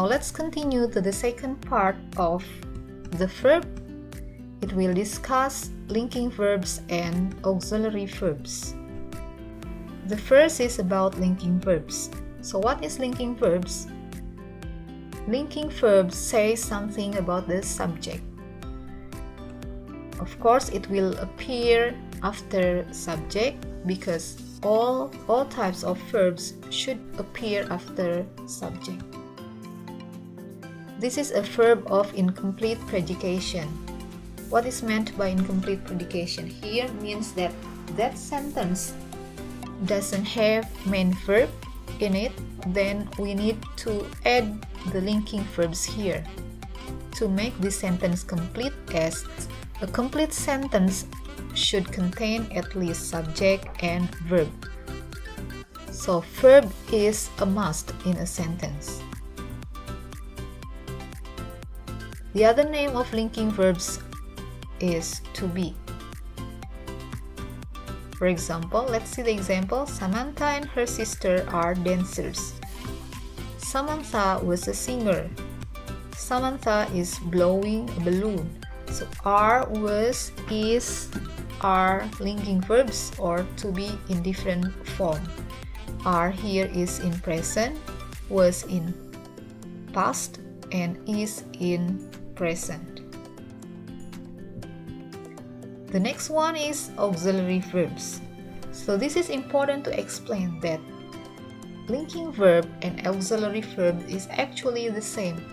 let's continue to the second part of the verb. It will discuss linking verbs and auxiliary verbs. The first is about linking verbs. So what is linking verbs? Linking verbs say something about the subject. Of course, it will appear after subject because all types of verbs should appear after subject. This is a verb of incomplete predication. What is meant by incomplete predication? Here means that sentence doesn't have main verb in it, then we need to add the linking verbs here to make this sentence complete, as a complete sentence should contain at least subject and verb. So verb is a must in a sentence. The other name of linking verbs is to be. For example, let's see the example. Samantha and her sister are dancers. Samantha was a singer. Samantha is blowing a balloon. So are, was, is, are linking verbs or to be in different form. Are here is in present, was in past, and is in present. The next one is auxiliary verbs. So this is important to explain that linking verb and auxiliary verb is actually the same.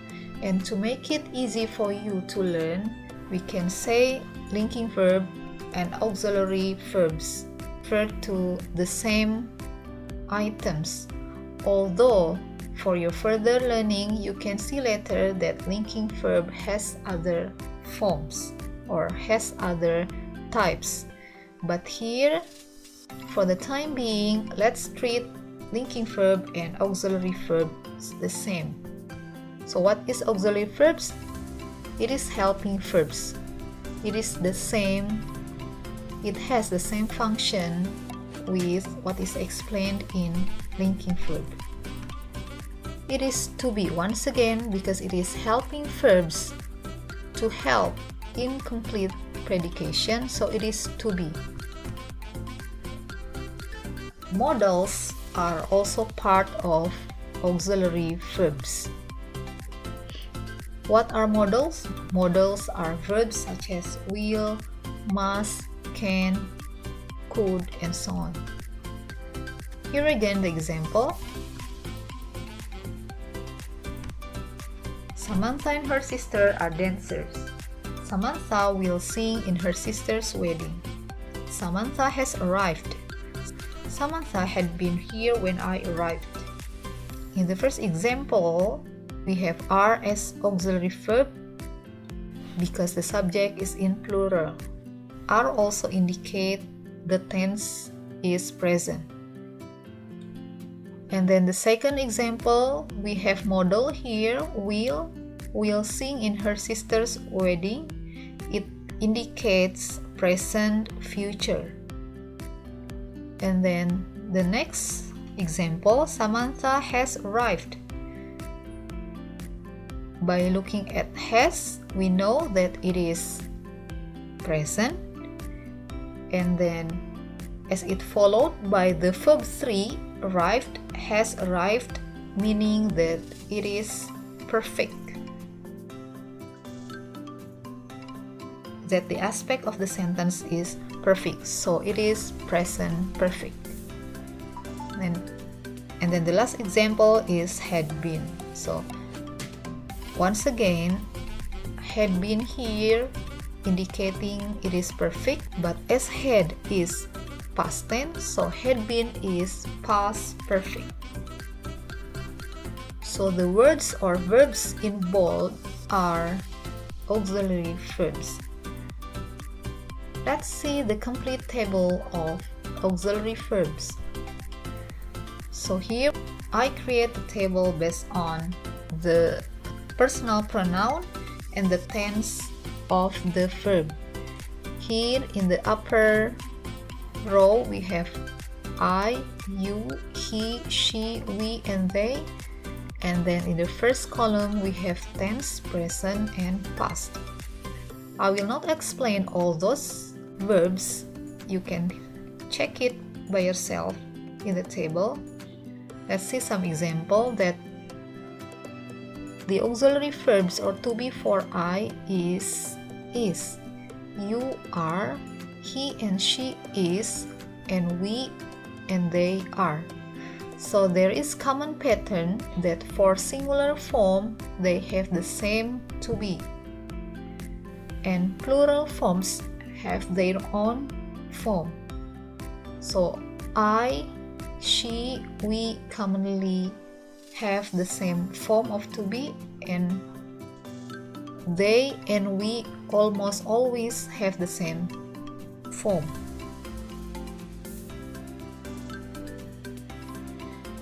And to make it easy for you to learn, we can say linking verb and auxiliary verbs refer to the same items. Although for your further learning, you can see later that linking verb has other forms or has other types. But here, for the time being, let's treat linking verb and auxiliary verbs the same. So what is auxiliary verbs? It is helping verbs. It is the same. It has the same function with what is explained in linking verb. It is to be once again because it is helping verbs to help incomplete predication, so it is to be. Modals are also part of auxiliary verbs. What are modals? Modals are verbs such as will, must, can, could, and so on. Here again the example. Samantha and her sister are dancers. Samantha will sing in her sister's wedding. Samantha has arrived. Samantha had been here when I arrived. In the first example, we have are as auxiliary verb because the subject is in plural. Are also indicate the tense is present. And then the second example, we have modal here, will sing in her sister's wedding. It indicates present future. And then the next example, Samantha has arrived. By looking at has, we know that it is present. And then as it followed by the verb 3, arrived, has arrived, meaning that it is perfect. That the aspect of the sentence is perfect, so it is present perfect. And then the last example is had been. So once again, had been here indicating it is perfect, but as had is past tense, so had been is past perfect. So the words or verbs in bold are auxiliary verbs. Let's see the complete table of auxiliary verbs. So here I create the table based on the personal pronoun and the tense of the verb. Here in the upper row we have I, you, he, she, we, and they. And then in the first column, we have tense, present, and past. I will not explain all those verbs. You can check it by yourself in the table. Let's see some example that the auxiliary verbs or to be for I is, you are, he and she is, and we and they are. So there is common pattern that for singular form they have the same to be, and plural forms have their own form. So I, she, we commonly have the same form of to be, and they and we almost always have the same form.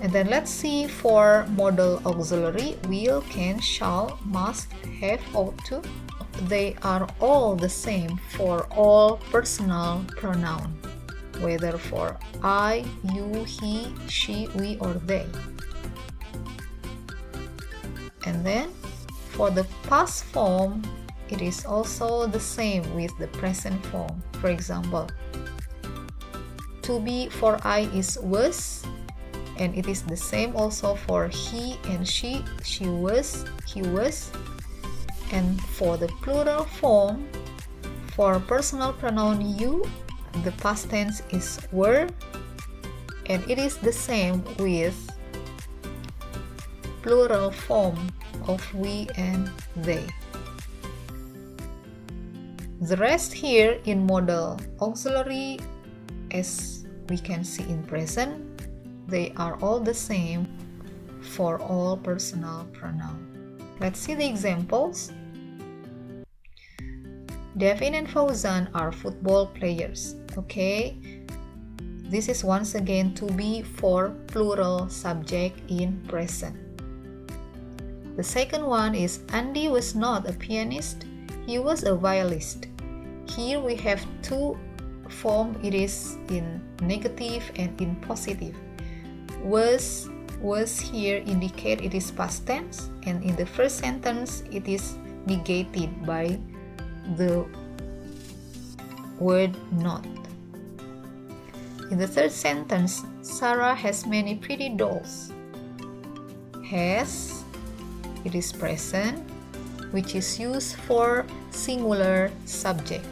And then let's see for modal auxiliary: will, can, shall, must, have, ought to. They are all the same for all personal pronoun, whether for I, you, he, she, we, or they. And then for the past form, it is also the same with the present form. For example, to be for I is was, and it is the same also for he and she was, he was. And for the plural form, for personal pronoun you, the past tense is were, and it is the same with plural form of we and they. The rest here in modal auxiliary, as we can see in present, they are all the same for all personal pronoun. Let's see the examples. Devin and Fauzan are football players. Okay, this is once again to be for plural subject in present. The second one is Andy was not a pianist, he was a violist. Here we have two forms, it is in negative and in positive. Was here indicate it is past tense, and in the first sentence it is negated by the word not. In the third sentence, Sarah has many pretty dolls. Has, it is present, which is used for singular subject,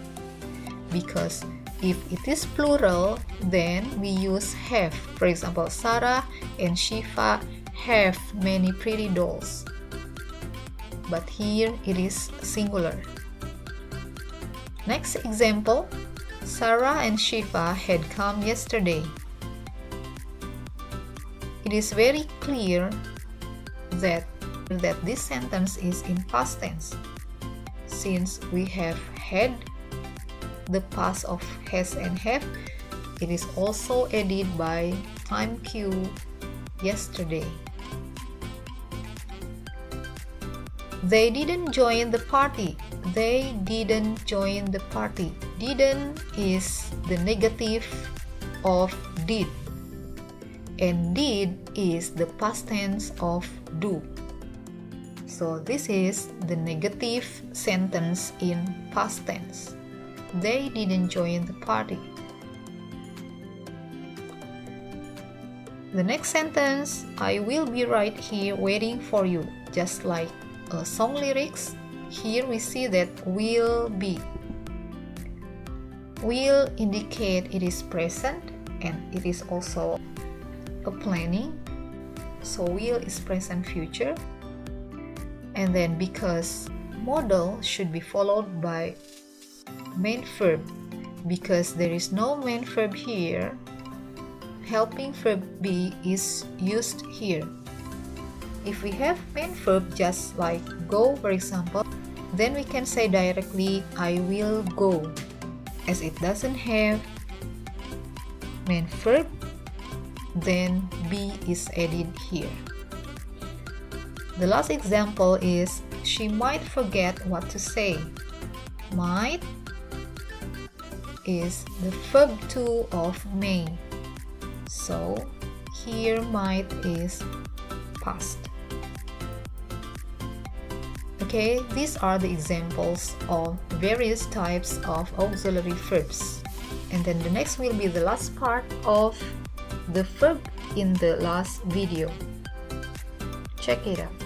because if it is plural, then we use have. For example, Sarah and Shifa have many pretty dolls. But here it is singular. Next example, Sarah and Shifa had come yesterday. It is very clear that this sentence is in past tense, since we have had the past of has and have. It is also added by time cue yesterday. They didn't join the party. They didn't join the party. Didn't is the negative of did, and did is the past tense of do. So this is the negative sentence in past tense. They didn't join the party. The next sentence, I will be right here waiting for you. Just like song lyrics, here we see that will be. Will indicate it is present, and it is also a planning. So will is present future. And then because modal should be followed by main verb, because there is no main verb here, helping verb be is used here. If we have main verb just like go, for example, then we can say directly I will go. As it doesn't have main verb, then be is added here. The last example is she might forget what to say. Might is the verb 2 of may. So here might is past. Okay, these are the examples of various types of auxiliary verbs. And then the next will be the last part of the verb in the last video. Check it out.